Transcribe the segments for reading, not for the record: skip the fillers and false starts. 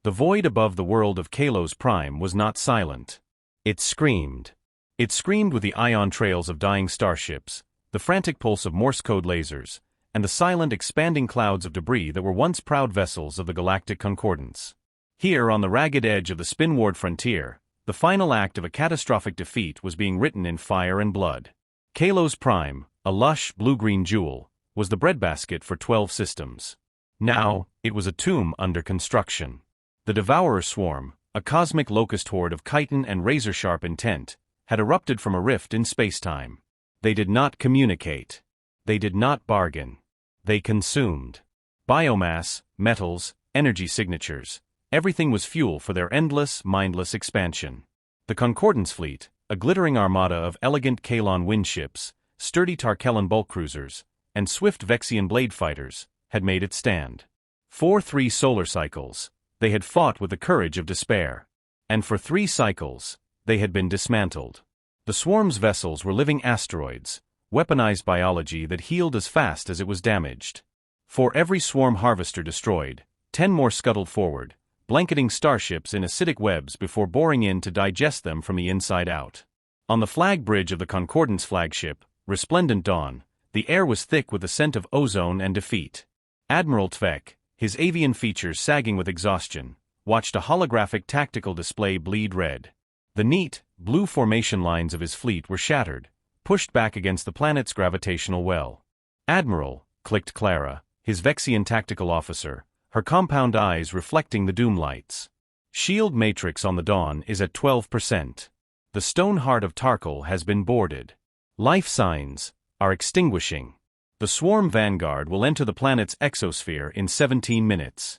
The void above the world of Kalos Prime was not silent. It screamed. It screamed with the ion trails of dying starships, the frantic pulse of Morse code lasers, and the silent expanding clouds of debris that were once proud vessels of the Galactic Concordance. Here on the ragged edge of the spinward frontier, the final act of a catastrophic defeat was being written in fire and blood. Kalos Prime, a lush blue-green jewel, was the breadbasket for 12 systems. Now, it was a tomb under construction. The Devourer Swarm, a cosmic locust horde of chitin and razor-sharp intent, had erupted from a rift in spacetime. They did not communicate. They did not bargain. They consumed. Biomass, metals, energy signatures, everything was fuel for their endless, mindless expansion. The Concordance fleet, a glittering armada of elegant Kalon windships, sturdy Tarkellan bulk cruisers, and swift Vexian blade fighters, had made its stand. For 3 solar cycles, they had fought with the courage of despair. And for 3 cycles, they had been dismantled. The swarm's vessels were living asteroids, weaponized biology that healed as fast as it was damaged. For every swarm harvester destroyed, 10 more scuttled forward, blanketing starships in acidic webs before boring in to digest them from the inside out. On the flag bridge of the Concordance flagship, Resplendent Dawn, the air was thick with the scent of ozone and defeat. Admiral Tvek, his avian features sagging with exhaustion, watched a holographic tactical display bleed red. The neat, blue formation lines of his fleet were shattered, pushed back against the planet's gravitational well. Admiral, clicked Clara, his Vexian tactical officer, her compound eyes reflecting the doom lights. Shield matrix on the Dawn is at 12%. The stone heart of Tarkal has been boarded. Life signs are extinguishing. The swarm vanguard will enter the planet's exosphere in 17 minutes.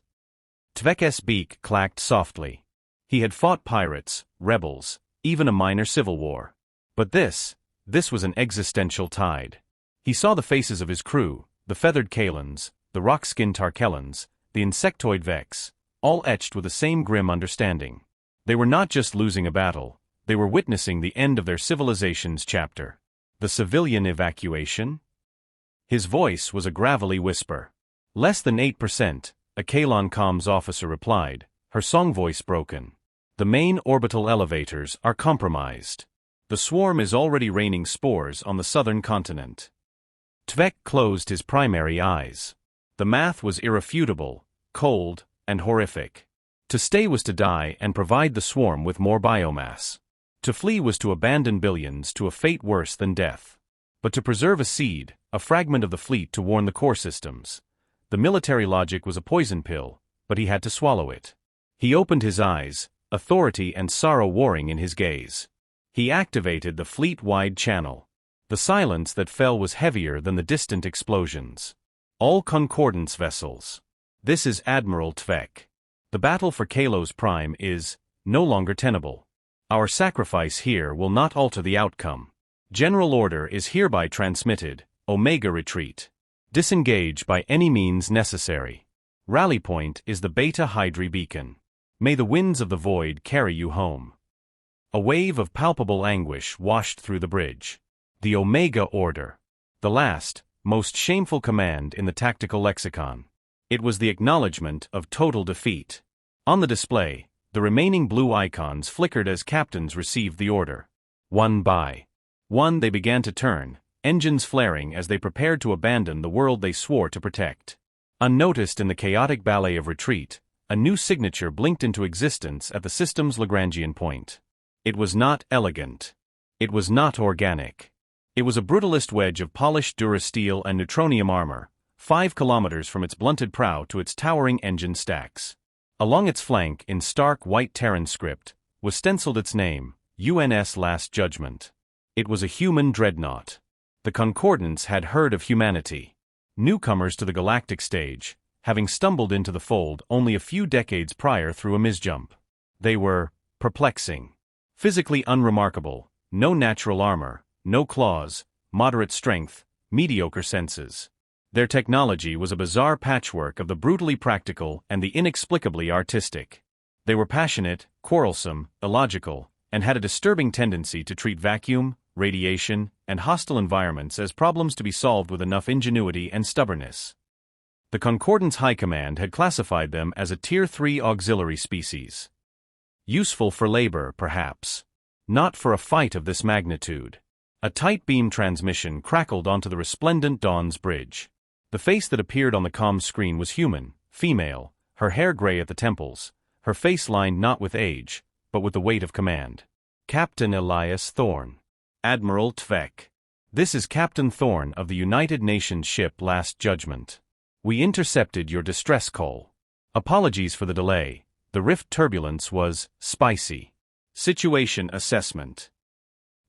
Tvek's beak clacked softly. He had fought pirates, rebels, even a minor civil war. But this was an existential tide. He saw the faces of his crew, the feathered Kalons, the rock-skinned Tarkellans, the insectoid Vex, all etched with the same grim understanding. They were not just losing a battle, they were witnessing the end of their civilization's chapter. The civilian evacuation? His voice was a gravelly whisper. Less than 8%, a Kalon comms officer replied, her song voice broken. The main orbital elevators are compromised. The swarm is already raining spores on the southern continent. Tvek closed his primary eyes. The math was irrefutable, cold, and horrific. To stay was to die and provide the swarm with more biomass. To flee was to abandon billions to a fate worse than death. But to preserve a seed, a fragment of the fleet to warn the core systems. The military logic was a poison pill, but he had to swallow it. He opened his eyes, authority and sorrow warring in his gaze. He activated the fleet-wide channel. The silence that fell was heavier than the distant explosions. All Concordance vessels. This is Admiral Tvek. The battle for Kalos Prime is no longer tenable. Our sacrifice here will not alter the outcome. General order is hereby transmitted. Omega retreat. Disengage by any means necessary. Rally point is the Beta Hydri beacon. May the winds of the void carry you home. A wave of palpable anguish washed through the bridge. The Omega Order. The last, most shameful command in the tactical lexicon. It was the acknowledgement of total defeat. On the display, the remaining blue icons flickered as captains received the order. One by one they began to turn, engines flaring as they prepared to abandon the world they swore to protect. Unnoticed in the chaotic ballet of retreat, a new signature blinked into existence at the system's Lagrangian point. It was not elegant. It was not organic. It was a brutalist wedge of polished durasteel and neutronium armor, 5 kilometers from its blunted prow to its towering engine stacks. Along its flank, in stark white Terran script, was stenciled its name, UNS Last Judgment. It was a human dreadnought. The Concordance had heard of humanity. Newcomers to the galactic stage, having stumbled into the fold only a few decades prior through a misjump. They were perplexing. Physically unremarkable, no natural armor, no claws, moderate strength, mediocre senses. Their technology was a bizarre patchwork of the brutally practical and the inexplicably artistic. They were passionate, quarrelsome, illogical, and had a disturbing tendency to treat vacuum, radiation, and hostile environments as problems to be solved with enough ingenuity and stubbornness. The Concordance High Command had classified them as a Tier 3 auxiliary species. Useful for labor, perhaps. Not for a fight of this magnitude. A tight beam transmission crackled onto the resplendent Dawn's bridge. The face that appeared on the comm screen was human, female, her hair gray at the temples, her face lined not with age, but with the weight of command. Captain Elias Thorne. Admiral Tvek. This is Captain Thorne of the United Nations ship Last Judgment. We intercepted your distress call. Apologies for the delay. The rift turbulence was spicy. Situation assessment.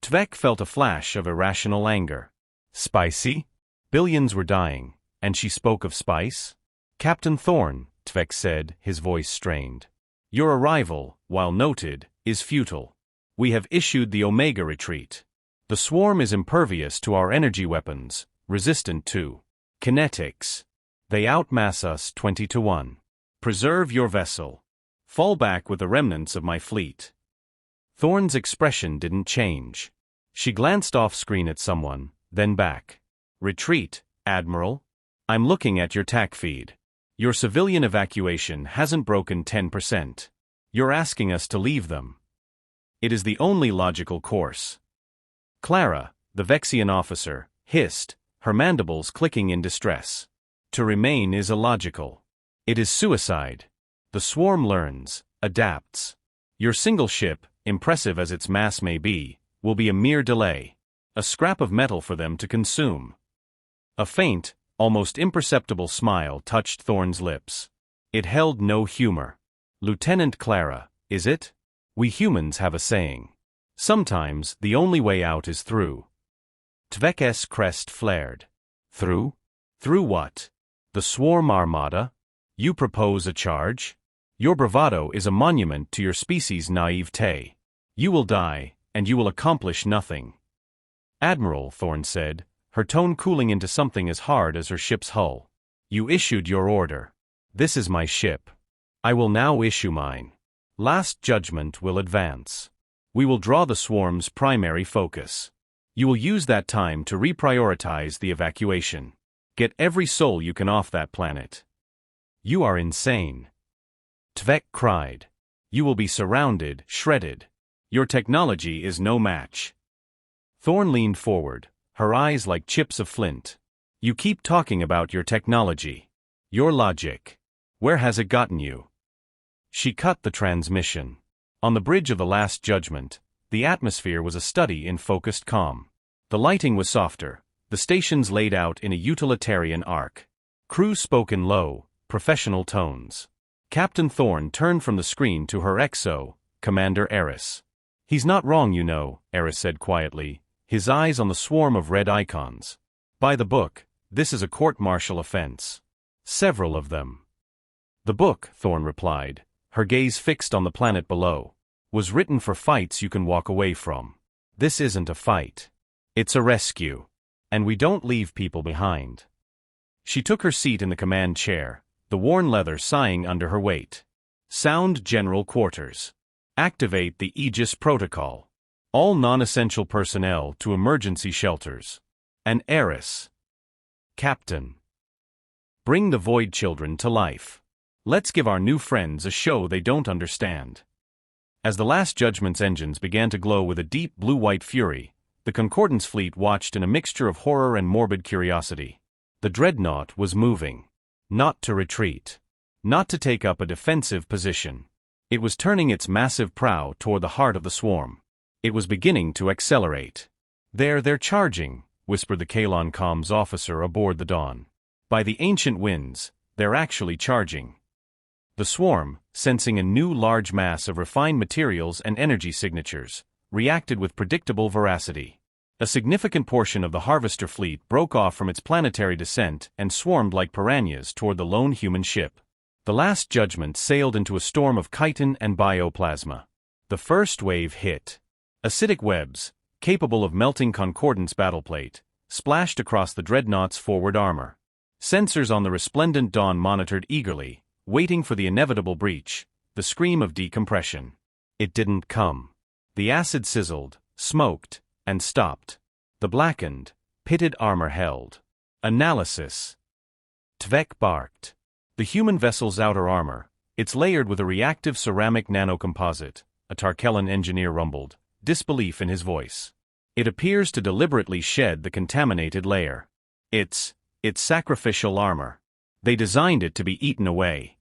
Tvek felt a flash of irrational anger. Spicy? Billions were dying, and she spoke of spice? Captain Thorne, Tvek said, his voice strained. Your arrival, while noted, is futile. We have issued the Omega retreat. The swarm is impervious to our energy weapons, resistant to kinetics. They outmass us 20-1. Preserve your vessel. Fall back with the remnants of my fleet. Thorne's expression didn't change. She glanced off-screen at someone, then back. Retreat, Admiral. I'm looking at your TAC feed. Your civilian evacuation hasn't broken 10%. You're asking us to leave them. It is the only logical course. Clara, the Vexian officer, hissed, her mandibles clicking in distress. To remain is illogical. It is suicide. The swarm learns, adapts. Your single ship, impressive as its mass may be, will be a mere delay. A scrap of metal for them to consume. A faint, almost imperceptible smile touched Thorne's lips. It held no humor. Lieutenant Clara, is it? We humans have a saying. Sometimes the only way out is through. Tvek's crest flared. Through? Through what? The swarm armada? You propose a charge? Your bravado is a monument to your species' naivete. You will die, and you will accomplish nothing. Admiral, Thorne said, her tone cooling into something as hard as her ship's hull. You issued your order. This is my ship. I will now issue mine. Last Judgment will advance. We will draw the swarm's primary focus. You will use that time to reprioritize the evacuation. Get every soul you can off that planet. You are insane. Tvek cried. You will be surrounded, shredded. Your technology is no match. Thorne leaned forward, her eyes like chips of flint. You keep talking about your technology. Your logic. Where has it gotten you? She cut the transmission. On the bridge of the Last Judgment, the atmosphere was a study in focused calm. The lighting was softer, the stations laid out in a utilitarian arc. Crew spoke in low, professional tones. Captain Thorne turned from the screen to her XO, Commander Eris. He's not wrong, you know, Eris said quietly, his eyes on the swarm of red icons. By the book, this is a court-martial offense. Several of them. The book, Thorne replied, her gaze fixed on the planet below, was written for fights you can walk away from. This isn't a fight. It's a rescue. And we don't leave people behind. She took her seat in the command chair, the worn leather sighing under her weight. Sound General Quarters. Activate the Aegis Protocol. All non-essential personnel to emergency shelters. And Eris. Captain. Bring the Void Children to life. Let's give our new friends a show they don't understand. As the Last Judgment's engines began to glow with a deep blue-white fury, the Concordance fleet watched in a mixture of horror and morbid curiosity. The Dreadnought was moving. Not to retreat. Not to take up a defensive position. It was turning its massive prow toward the heart of the swarm. It was beginning to accelerate. They're charging, whispered the Kalon comms officer aboard the Dawn. By the ancient winds, they're actually charging. The swarm, sensing a new large mass of refined materials and energy signatures, reacted with predictable veracity. A significant portion of the Harvester fleet broke off from its planetary descent and swarmed like piranhas toward the lone human ship. The Last Judgment sailed into a storm of chitin and bioplasma. The first wave hit. Acidic webs, capable of melting Concordance battleplate, splashed across the Dreadnought's forward armor. Sensors on the resplendent Dawn monitored eagerly, waiting for the inevitable breach, the scream of decompression. It didn't come. The acid sizzled, smoked, and stopped. The blackened, pitted armor held. Analysis. Tvek barked. The human vessel's outer armor, it's layered with a reactive ceramic nanocomposite, a Tarkellan engineer rumbled, disbelief in his voice. It appears to deliberately shed the contaminated layer. It's sacrificial armor. They designed it to be eaten away.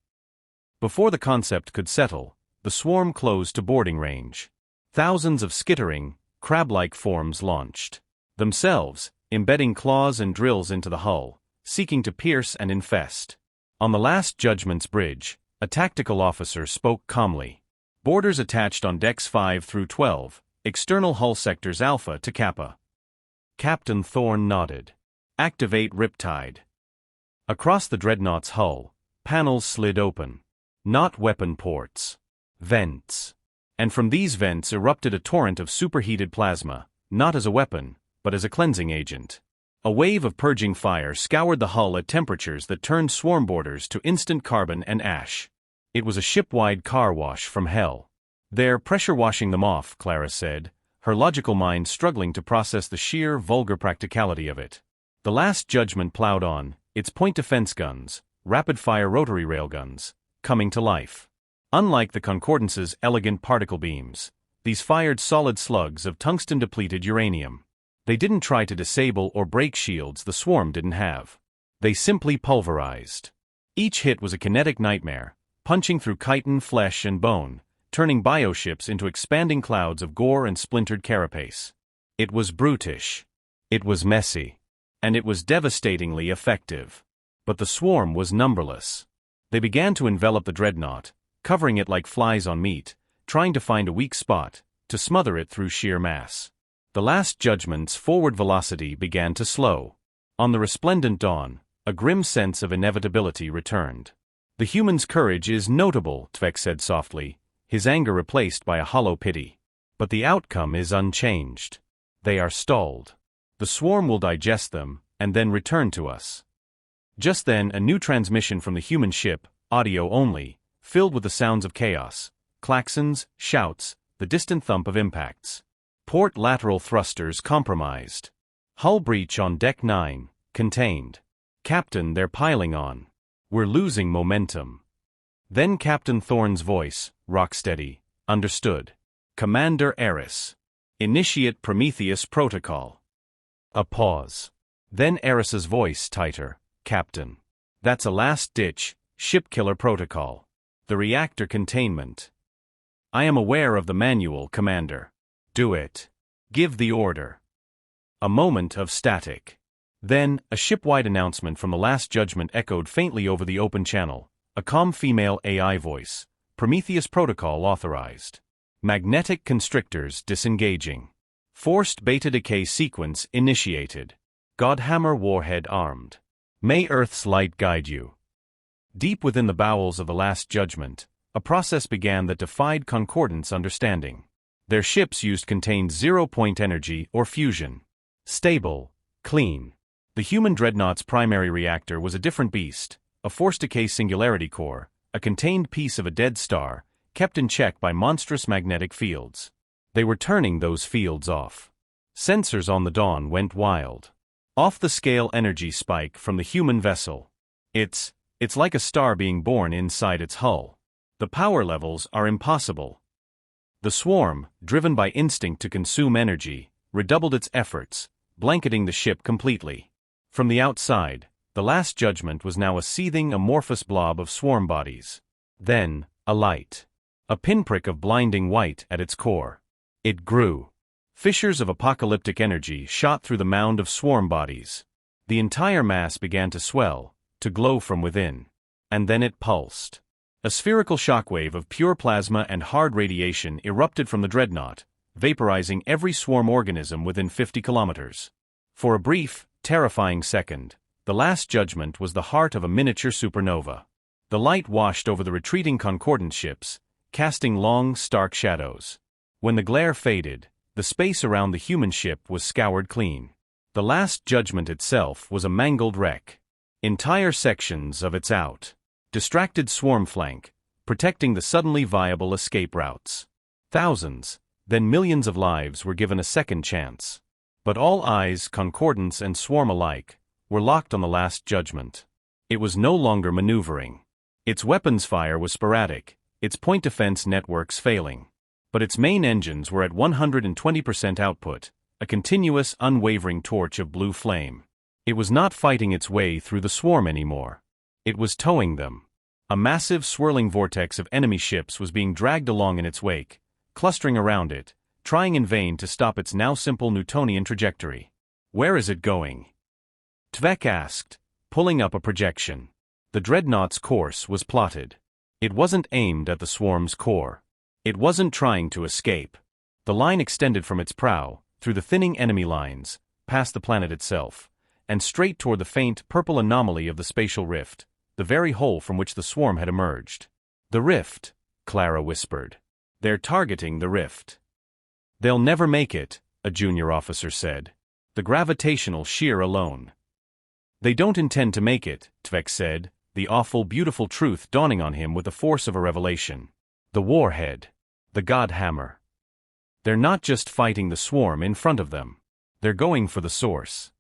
Before the concept could settle, the swarm closed to boarding range. Thousands of skittering, crab-like forms launched. Themselves, embedding claws and drills into the hull, seeking to pierce and infest. On the Last Judgment's bridge, a tactical officer spoke calmly. Boarders attached on decks 5 through 12, external hull sectors Alpha to Kappa. Captain Thorne nodded. Activate Riptide. Across the Dreadnought's hull, panels slid open. Not weapon ports. Vents. And from these vents erupted a torrent of superheated plasma, not as a weapon, but as a cleansing agent. A wave of purging fire scoured the hull at temperatures that turned swarm boarders to instant carbon and ash. It was a ship-wide car wash from hell. They're pressure washing them off, Clara said, her logical mind struggling to process the sheer, vulgar practicality of it. The Last Judgment plowed on, its point defense guns, rapid-fire rotary railguns, coming to life. Unlike the Concordance's elegant particle beams, these fired solid slugs of tungsten-depleted uranium. They didn't try to disable or break shields the swarm didn't have. They simply pulverized. Each hit was a kinetic nightmare, punching through chitin, flesh, and bone, turning bioships into expanding clouds of gore and splintered carapace. It was brutish. It was messy. And it was devastatingly effective. But the swarm was numberless. They began to envelop the Dreadnought, covering it like flies on meat, trying to find a weak spot, to smother it through sheer mass. The Last Judgment's forward velocity began to slow. On the resplendent dawn, a grim sense of inevitability returned. The human's courage is notable, Tvek said softly, his anger replaced by a hollow pity. But the outcome is unchanged. They are stalled. The swarm will digest them, and then return to us. Just then a new transmission from the human ship, audio only, filled with the sounds of chaos, klaxons, shouts, the distant thump of impacts. Port lateral thrusters compromised. Hull breach on deck 9, contained. Captain, they're piling on. We're losing momentum. Then Captain Thorne's voice, rocksteady, understood. Commander Eris. Initiate Prometheus Protocol. A pause. Then Eris's voice tighter. Captain. That's a last-ditch, ship-killer protocol. The reactor containment. I am aware of the manual, Commander. Do it. Give the order. A moment of static. Then, a ship-wide announcement from the Last Judgment echoed faintly over the open channel, a calm female AI voice. Prometheus Protocol authorized. Magnetic constrictors disengaging. Forced beta decay sequence initiated. Godhammer warhead armed. May Earth's light guide you. Deep within the bowels of the Last Judgment, a process began that defied Concordance understanding. Their ships used contained zero-point energy or fusion. Stable, clean. The human Dreadnought's primary reactor was a different beast, a forced decay singularity core, a contained piece of a dead star, kept in check by monstrous magnetic fields. They were turning those fields off. Sensors on the Dawn went wild. Off-the-scale energy spike from the human vessel. It's like a star being born inside its hull. The power levels are impossible. The swarm, driven by instinct to consume energy, redoubled its efforts, blanketing the ship completely. From the outside, the Last Judgment was now a seething amorphous blob of swarm bodies. Then, a light. A pinprick of blinding white at its core. It grew. Fissures of apocalyptic energy shot through the mound of swarm bodies. The entire mass began to swell, to glow from within. And then it pulsed. A spherical shockwave of pure plasma and hard radiation erupted from the Dreadnought, vaporizing every swarm organism within 50 kilometers. For a brief, terrifying second, the Last Judgment was the heart of a miniature supernova. The light washed over the retreating Concordance ships, casting long, stark shadows. When the glare faded, the space around the human ship was scoured clean. The Last Judgment itself was a mangled wreck. Entire sections of its distracted swarm flank, protecting the suddenly viable escape routes. Thousands, then millions of lives were given a second chance. But all eyes, Concordance and swarm alike, were locked on the Last Judgment. It was no longer maneuvering. Its weapons fire was sporadic, its point defense networks failing. But its main engines were at 120% output, a continuous, unwavering torch of blue flame. It was not fighting its way through the swarm anymore. It was towing them. A massive, swirling vortex of enemy ships was being dragged along in its wake, clustering around it, trying in vain to stop its now simple Newtonian trajectory. "Where is it going?" Tvek asked, pulling up a projection. The Dreadnought's course was plotted. It wasn't aimed at the swarm's core. It wasn't trying to escape. The line extended from its prow, through the thinning enemy lines, past the planet itself, and straight toward the faint, purple anomaly of the spatial rift, the very hole from which the swarm had emerged. "The rift," Clara whispered. "They're targeting the rift." "They'll never make it," a junior officer said. "The gravitational shear alone." "They don't intend to make it," Tvek said, the awful, beautiful truth dawning on him with the force of a revelation. "The warhead. The God Hammer. They're not just fighting the swarm in front of them. They're going for the source."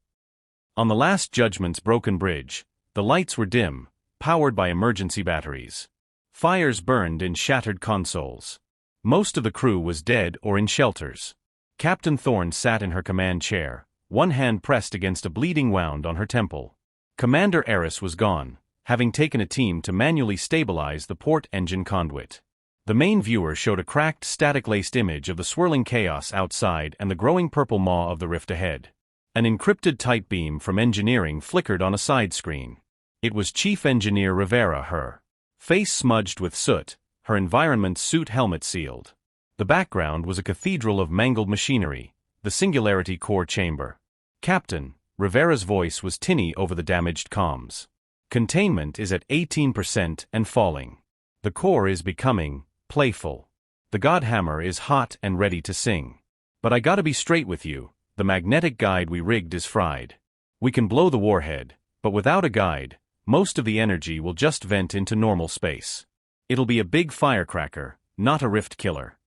On the Last Judgment's broken bridge, the lights were dim, powered by emergency batteries. Fires burned in shattered consoles. Most of the crew was dead or in shelters. Captain Thorne sat in her command chair, one hand pressed against a bleeding wound on her temple. Commander Eris was gone, having taken a team to manually stabilize the port engine conduit. The main viewer showed a cracked, static-laced image of the swirling chaos outside and the growing purple maw of the rift ahead. An encrypted tight beam from engineering flickered on a side screen. It was Chief Engineer Rivera, her face smudged with soot, her environment suit helmet sealed. The background was a cathedral of mangled machinery, the Singularity Core chamber. "Captain," Rivera's voice was tinny over the damaged comms. "Containment is at 18% and falling. The core is becoming playful. The God Hammer is hot and ready to sing. But I gotta be straight with you, the magnetic guide we rigged is fried. We can blow the warhead, but without a guide, most of the energy will just vent into normal space. It'll be a big firecracker, not a rift killer."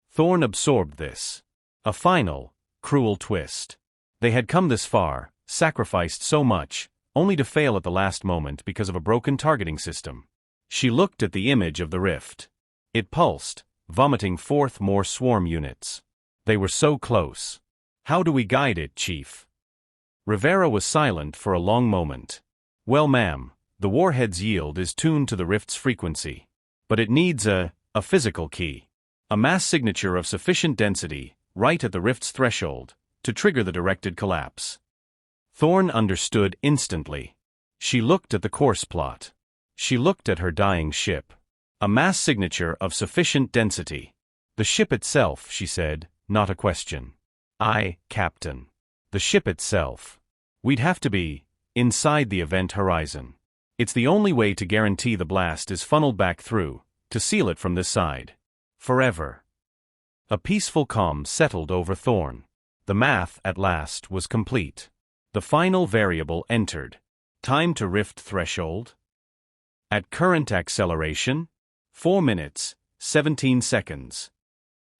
Thorne absorbed this. A final, cruel twist. They had come this far, sacrificed so much, only to fail at the last moment because of a broken targeting system. She looked at the image of the rift. It pulsed, vomiting forth more swarm units. They were so close. "How do we guide it, Chief?" Rivera was silent for a long moment. "Well, ma'am, the warhead's yield is tuned to the rift's frequency. But it needs a physical key. A mass signature of sufficient density, right at the rift's threshold, to trigger the directed collapse." Thorne understood instantly. She looked at the course plot. She looked at her dying ship. A mass signature of sufficient density. "The ship itself," she said, not a question. "Aye, Captain. The ship itself. We'd have to be inside the event horizon. It's the only way to guarantee the blast is funneled back through, to seal it from this side. Forever." A peaceful calm settled over Thorne. The math, at last, was complete. The final variable entered. Time to rift threshold. At current acceleration, 4 minutes, 17 seconds.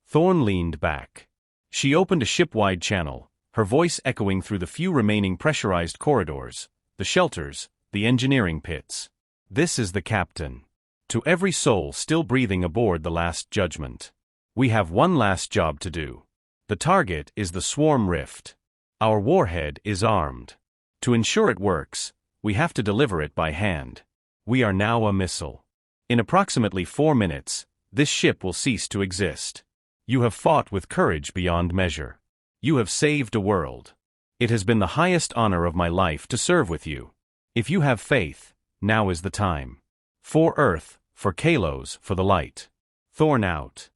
Thorne leaned back. She opened a ship-wide channel, her voice echoing through the few remaining pressurized corridors, the shelters, the engineering pits. "This is the captain. To every soul still breathing aboard the Last Judgment. We have one last job to do. The target is the swarm rift. Our warhead is armed. To ensure it works, we have to deliver it by hand. We are now a missile. In approximately 4 minutes, this ship will cease to exist. You have fought with courage beyond measure. You have saved a world. It has been the highest honor of my life to serve with you. If you have faith, now is the time. For Earth, for Kalos, for the light. Thorne out."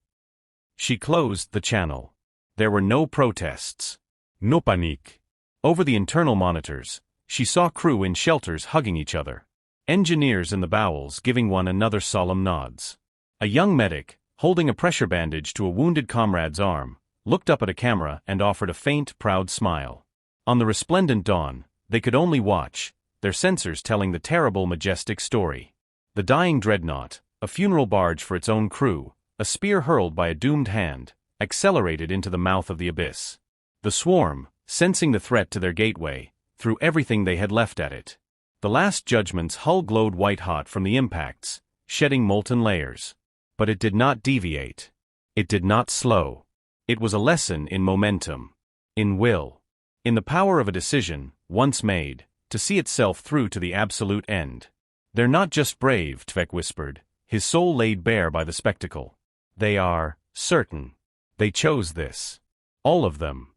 She closed the channel. There were no protests. No panique. Over the internal monitors, she saw crew in shelters hugging each other. Engineers in the bowels giving one another solemn nods. A young medic, holding a pressure bandage to a wounded comrade's arm, looked up at a camera and offered a faint, proud smile. On the resplendent dawn, they could only watch, their sensors telling the terrible, majestic story. The dying dreadnought, a funeral barge for its own crew, a spear hurled by a doomed hand, accelerated into the mouth of the abyss. The swarm, sensing the threat to their gateway, threw everything they had left at it. The Last Judgment's hull glowed white-hot from the impacts, shedding molten layers. But it did not deviate. It did not slow. It was a lesson in momentum. In will. In the power of a decision, once made, to see itself through to the absolute end. They're not just brave, Tvek whispered, his soul laid bare by the spectacle. They are certain. They chose this. All of them.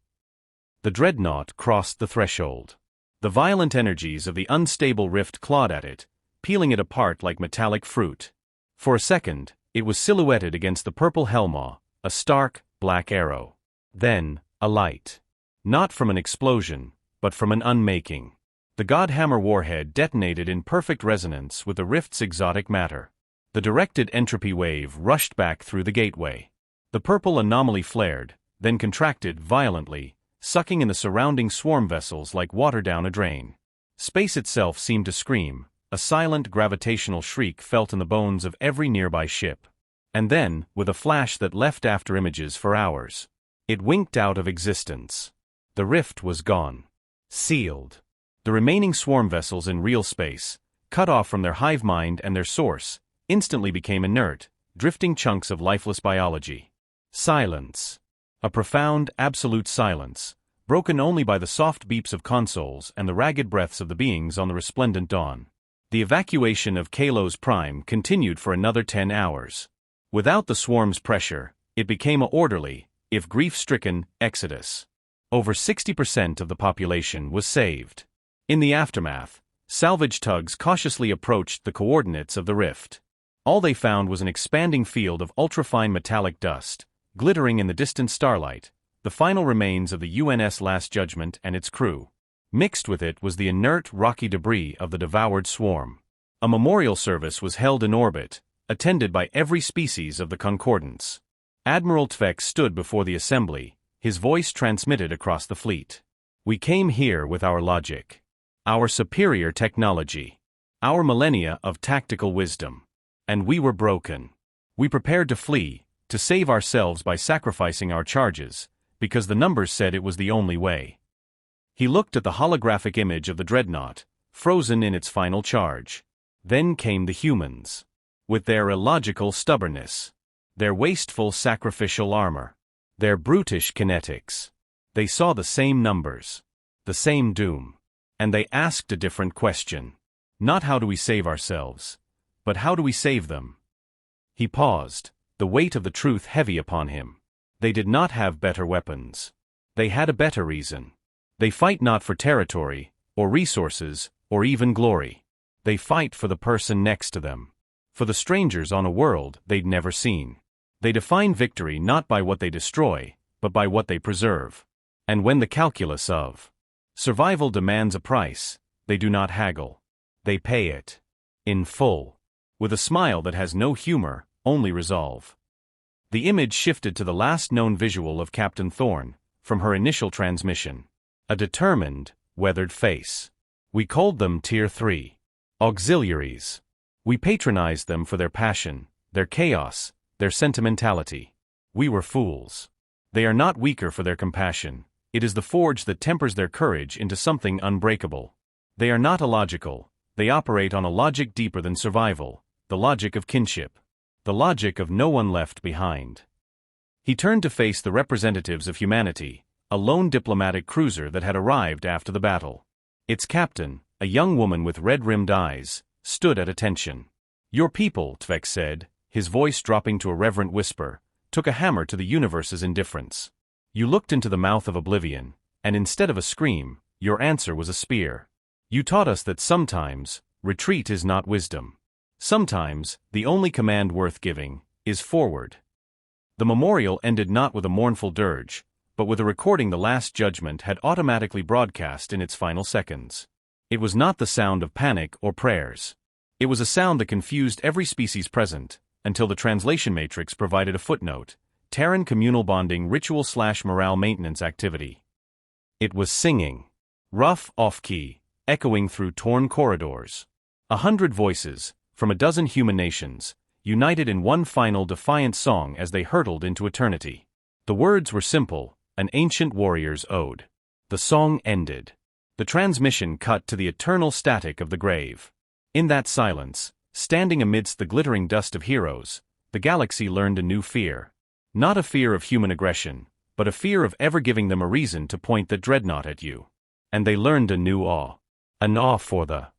The dreadnought crossed the threshold. The violent energies of the unstable rift clawed at it, peeling it apart like metallic fruit. For a second, it was silhouetted against the purple Helmaw, a stark, black arrow. Then, a light. Not from an explosion, but from an unmaking. The Godhammer warhead detonated in perfect resonance with the rift's exotic matter. The directed entropy wave rushed back through the gateway. The purple anomaly flared, then contracted violently, sucking in the surrounding swarm vessels like water down a drain. Space itself seemed to scream, a silent gravitational shriek felt in the bones of every nearby ship. And then, with a flash that left after images for hours, it winked out of existence. The rift was gone. Sealed. The remaining swarm vessels in real space, cut off from their hive mind and their source, instantly became inert, drifting chunks of lifeless biology. Silence. A profound, absolute silence, broken only by the soft beeps of consoles and the ragged breaths of the beings on the resplendent dawn. The evacuation of Kalos Prime continued for another 10 hours. Without the swarm's pressure, it became a orderly, if grief-stricken, exodus. Over 60% of the population was saved. In the aftermath, salvage tugs cautiously approached the coordinates of the rift. All they found was an expanding field of ultrafine metallic dust, glittering in the distant starlight, the final remains of the UNS Last Judgment and its crew. Mixed with it was the inert rocky debris of the devoured swarm. A memorial service was held in orbit, attended by every species of the concordance. Admiral Tvek stood before the assembly, his voice transmitted across the fleet. We came here with our logic. Our superior technology. Our millennia of tactical wisdom. And we were broken. We prepared to flee, to save ourselves by sacrificing our charges, because the numbers said it was the only way. He looked at the holographic image of the dreadnought, frozen in its final charge. Then came the humans. With their illogical stubbornness. Their wasteful sacrificial armor. Their brutish kinetics. They saw the same numbers. The same doom. And they asked a different question. Not how do we save ourselves, but how do we save them? He paused, the weight of the truth heavy upon him. They did not have better weapons. They had a better reason. They fight not for territory, or resources, or even glory. They fight for the person next to them. For the strangers on a world they'd never seen. They define victory not by what they destroy, but by what they preserve. And when the calculus of survival demands a price, they do not haggle. They pay it. In full. With a smile that has no humor, only resolve. The image shifted to the last known visual of Captain Thorne, from her initial transmission. A determined, weathered face. We called them Tier 3. Auxiliaries. We patronized them for their passion, their chaos, their sentimentality. We were fools. They are not weaker for their compassion. It is the forge that tempers their courage into something unbreakable. They are not illogical. They operate on a logic deeper than survival, the logic of kinship. The logic of no one left behind. He turned to face the representatives of humanity, a lone diplomatic cruiser that had arrived after the battle. Its captain, a young woman with red-rimmed eyes, stood at attention. Your people, Tvek said, his voice dropping to a reverent whisper, took a hammer to the universe's indifference. You looked into the mouth of oblivion, and instead of a scream, your answer was a spear. You taught us that sometimes, retreat is not wisdom. Sometimes, the only command worth giving is forward. The memorial ended not with a mournful dirge, but with a recording the Last Judgment had automatically broadcast in its final seconds. It was not the sound of panic or prayers. It was a sound that confused every species present, until the translation matrix provided a footnote, Terran communal bonding ritual/morale maintenance activity. It was singing. Rough, off-key, echoing through torn corridors. 100 voices, from a dozen human nations, united in one final defiant song as they hurtled into eternity. The words were simple, an ancient warrior's ode. The song ended. The transmission cut to the eternal static of the grave. In that silence, standing amidst the glittering dust of heroes, the galaxy learned a new fear. Not a fear of human aggression, but a fear of ever giving them a reason to point the dreadnought at you. And they learned a new awe. An awe for the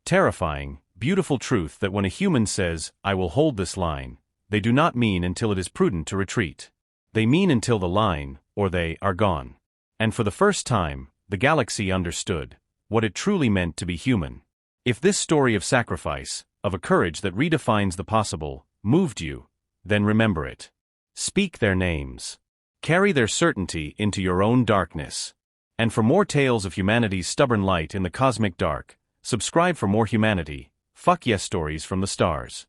terrifying, beautiful truth that when a human says, "I will hold this line," they do not mean until it is prudent to retreat. They mean until the line, or they, are gone. And for the first time, the galaxy understood what it truly meant to be human. If this story of sacrifice, of a courage that redefines the possible, moved you, then remember it. Speak their names. Carry their certainty into your own darkness. And for more tales of humanity's stubborn light in the cosmic dark, subscribe for more humanity, fuck yes stories from the stars.